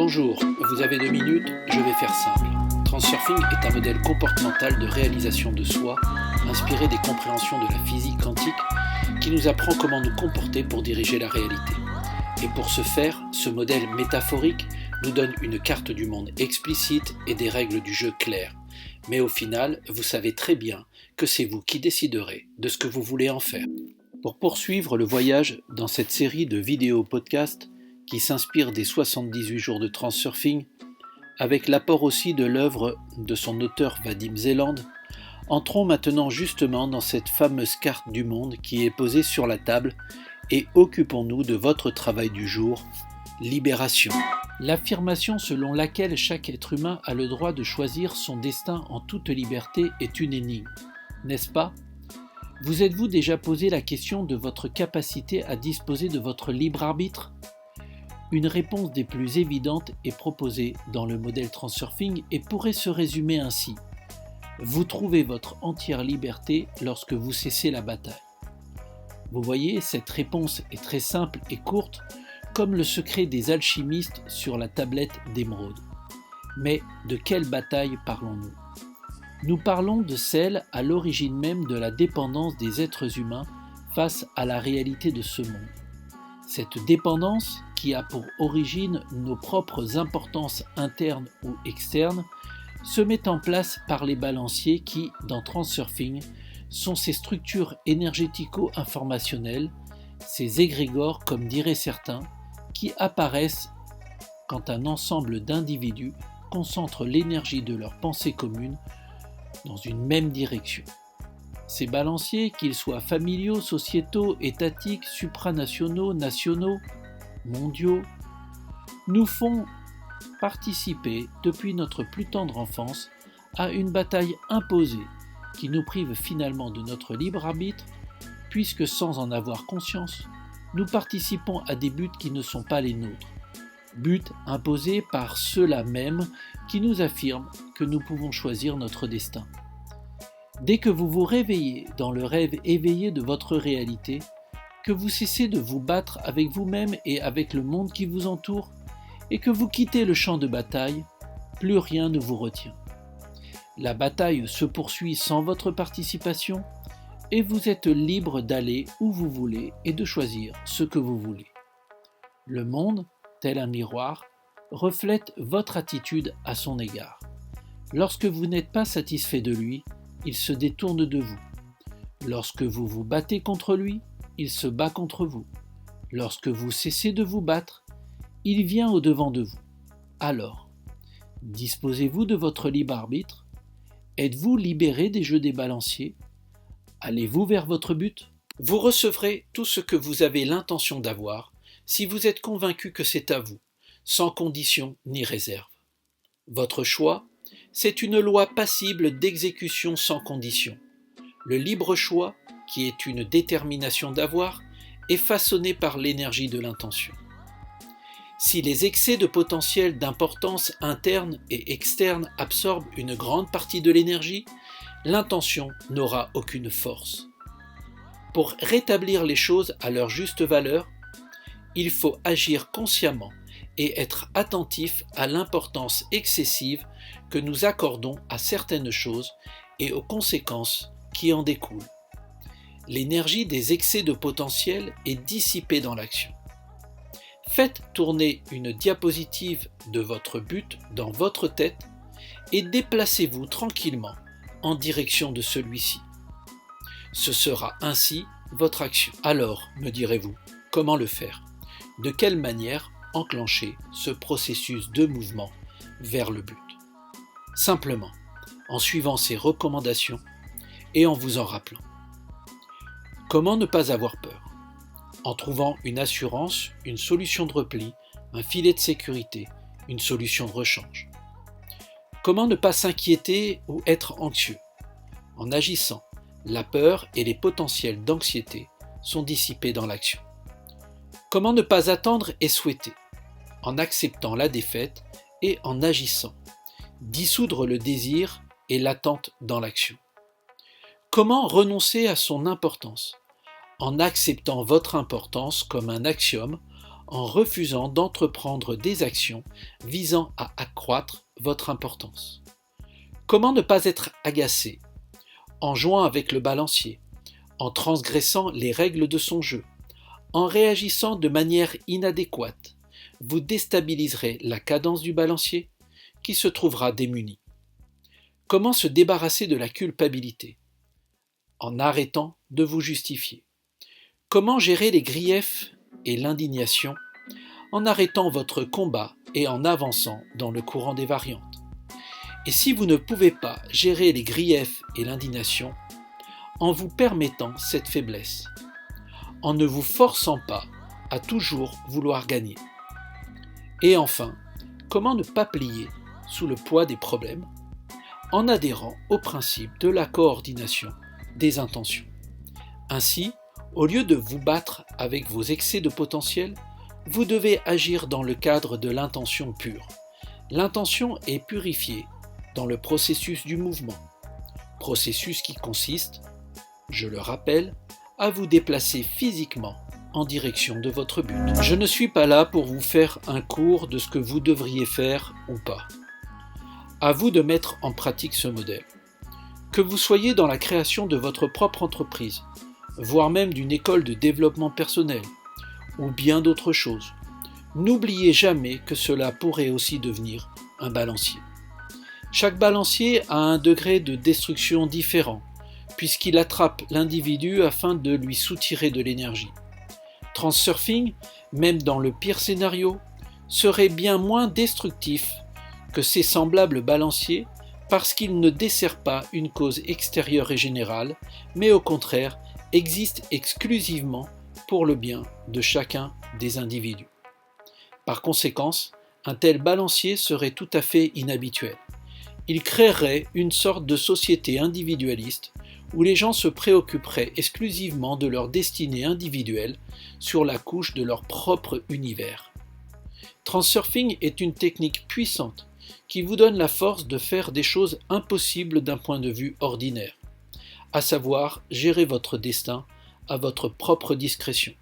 Bonjour, vous avez 2 minutes, je vais faire simple. Transurfing est un modèle comportemental de réalisation de soi, inspiré des compréhensions de la physique quantique, qui nous apprend comment nous comporter pour diriger la réalité. Et pour ce faire, ce modèle métaphorique nous donne une carte du monde explicite et des règles du jeu claires. Mais au final, vous savez très bien que c'est vous qui déciderez de ce que vous voulez en faire. Pour poursuivre le voyage dans cette série de vidéos-podcasts qui s'inspire des 78 jours de Transurfing, avec l'apport aussi de l'œuvre de son auteur Vadim Zeland, entrons maintenant justement dans cette fameuse carte du monde qui est posée sur la table et occupons-nous de votre travail du jour, libération. L'affirmation selon laquelle chaque être humain a le droit de choisir son destin en toute liberté est une énigme, n'est-ce pas ? Vous êtes-vous déjà posé la question de votre capacité à disposer de votre libre arbitre ? Une réponse des plus évidentes est proposée dans le modèle Transurfing et pourrait se résumer ainsi. Vous trouvez votre entière liberté lorsque vous cessez la bataille. Vous voyez, cette réponse est très simple et courte, comme le secret des alchimistes sur la tablette d'émeraude. Mais de quelle bataille parlons-nous ? Nous parlons de celle à l'origine même de la dépendance des êtres humains face à la réalité de ce monde. Cette dépendance, qui a pour origine nos propres importances internes ou externes, se met en place par les balanciers qui, dans Transurfing, sont ces structures énergético-informationnelles, ces égrégores comme diraient certains, qui apparaissent quand un ensemble d'individus concentre l'énergie de leurs pensées communes dans une même direction. Ces balanciers, qu'ils soient familiaux, sociétaux, étatiques, supranationaux, nationaux, mondiaux, nous font participer depuis notre plus tendre enfance à une bataille imposée qui nous prive finalement de notre libre arbitre, puisque sans en avoir conscience, nous participons à des buts qui ne sont pas les nôtres, buts imposés par ceux-là même qui nous affirment que nous pouvons choisir notre destin. Dès que vous vous réveillez dans le rêve éveillé de votre réalité, que vous cessez de vous battre avec vous-même et avec le monde qui vous entoure, et que vous quittez le champ de bataille, plus rien ne vous retient. La bataille se poursuit sans votre participation, et vous êtes libre d'aller où vous voulez et de choisir ce que vous voulez. Le monde, tel un miroir, reflète votre attitude à son égard. Lorsque vous n'êtes pas satisfait de lui, il se détourne de vous. Lorsque vous vous battez contre lui, il se bat contre vous. Lorsque vous cessez de vous battre, il vient au-devant de vous. Alors, disposez-vous de votre libre arbitre ? Êtes-vous libéré des jeux des balanciers ? Allez-vous vers votre but ? Vous recevrez tout ce que vous avez l'intention d'avoir si vous êtes convaincu que c'est à vous, sans condition ni réserve. Votre choix, c'est une loi passible d'exécution sans condition. Le libre choix, qui est une détermination d'avoir, est façonné par l'énergie de l'intention. Si les excès de potentiel d'importance interne et externe absorbent une grande partie de l'énergie, l'intention n'aura aucune force. Pour rétablir les choses à leur juste valeur, il faut agir consciemment et être attentif à l'importance excessive que nous accordons à certaines choses et aux conséquences qui en découlent. L'énergie des excès de potentiel est dissipée dans l'action. Faites tourner une diapositive de votre but dans votre tête et déplacez-vous tranquillement en direction de celui-ci. Ce sera ainsi votre action. Alors, me direz-vous, comment le faire ? De quelle manière enclencher ce processus de mouvement vers le but ? Simplement, en suivant ces recommandations et en vous en rappelant. Comment ne pas avoir peur ? En trouvant une assurance, une solution de repli, un filet de sécurité, une solution de rechange. Comment ne pas s'inquiéter ou être anxieux ? En agissant, la peur et les potentiels d'anxiété sont dissipés dans l'action. Comment ne pas attendre et souhaiter ? En acceptant la défaite et en agissant. Dissoudre le désir et l'attente dans l'action. Comment renoncer à son importance ? En acceptant votre importance comme un axiome, en refusant d'entreprendre des actions visant à accroître votre importance. Comment ne pas être agacé? En jouant avec le balancier, en transgressant les règles de son jeu, en réagissant de manière inadéquate, vous déstabiliserez la cadence du balancier qui se trouvera démuni. Comment se débarrasser de la culpabilité? En arrêtant de vous justifier. Comment gérer les griefs et l'indignation? En arrêtant votre combat et en avançant dans le courant des variantes. Et si vous ne pouvez pas gérer les griefs et l'indignation, en vous permettant cette faiblesse, en ne vous forçant pas à toujours vouloir gagner. Et enfin, comment ne pas plier sous le poids des problèmes, en adhérant au principe de la coordination des intentions. Ainsi, au lieu de vous battre avec vos excès de potentiel, vous devez agir dans le cadre de l'intention pure. L'intention est purifiée dans le processus du mouvement, processus qui consiste, je le rappelle, à vous déplacer physiquement en direction de votre but. Je ne suis pas là pour vous faire un cours de ce que vous devriez faire ou pas. À vous de mettre en pratique ce modèle. Que vous soyez dans la création de votre propre entreprise, voire même d'une école de développement personnel, ou bien d'autres choses, n'oubliez jamais que cela pourrait aussi devenir un balancier. Chaque balancier a un degré de destruction différent, puisqu'il attrape l'individu afin de lui soutirer de l'énergie. Transurfing, même dans le pire scénario, serait bien moins destructif que ses semblables balanciers parce qu'il ne dessert pas une cause extérieure et générale, mais au contraire existe exclusivement pour le bien de chacun des individus. Par conséquent, un tel balancier serait tout à fait inhabituel. Il créerait une sorte de société individualiste où les gens se préoccuperaient exclusivement de leur destinée individuelle sur la couche de leur propre univers. Transurfing est une technique puissante qui vous donne la force de faire des choses impossibles d'un point de vue ordinaire, à savoir gérer votre destin à votre propre discrétion.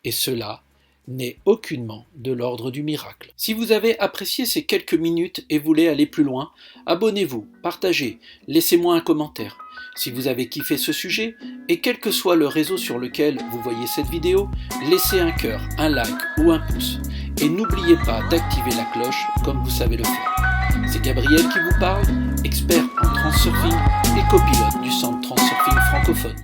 Et cela n'est aucunement de l'ordre du miracle. Si vous avez apprécié ces quelques minutes et voulez aller plus loin, abonnez-vous, partagez, laissez-moi un commentaire. Si vous avez kiffé ce sujet, et quel que soit le réseau sur lequel vous voyez cette vidéo, laissez un cœur, un like ou un pouce. Et n'oubliez pas d'activer la cloche comme vous savez le faire. C'est Gabriel qui vous parle, expert en transurfing et copilote du centre Transurfing francophone.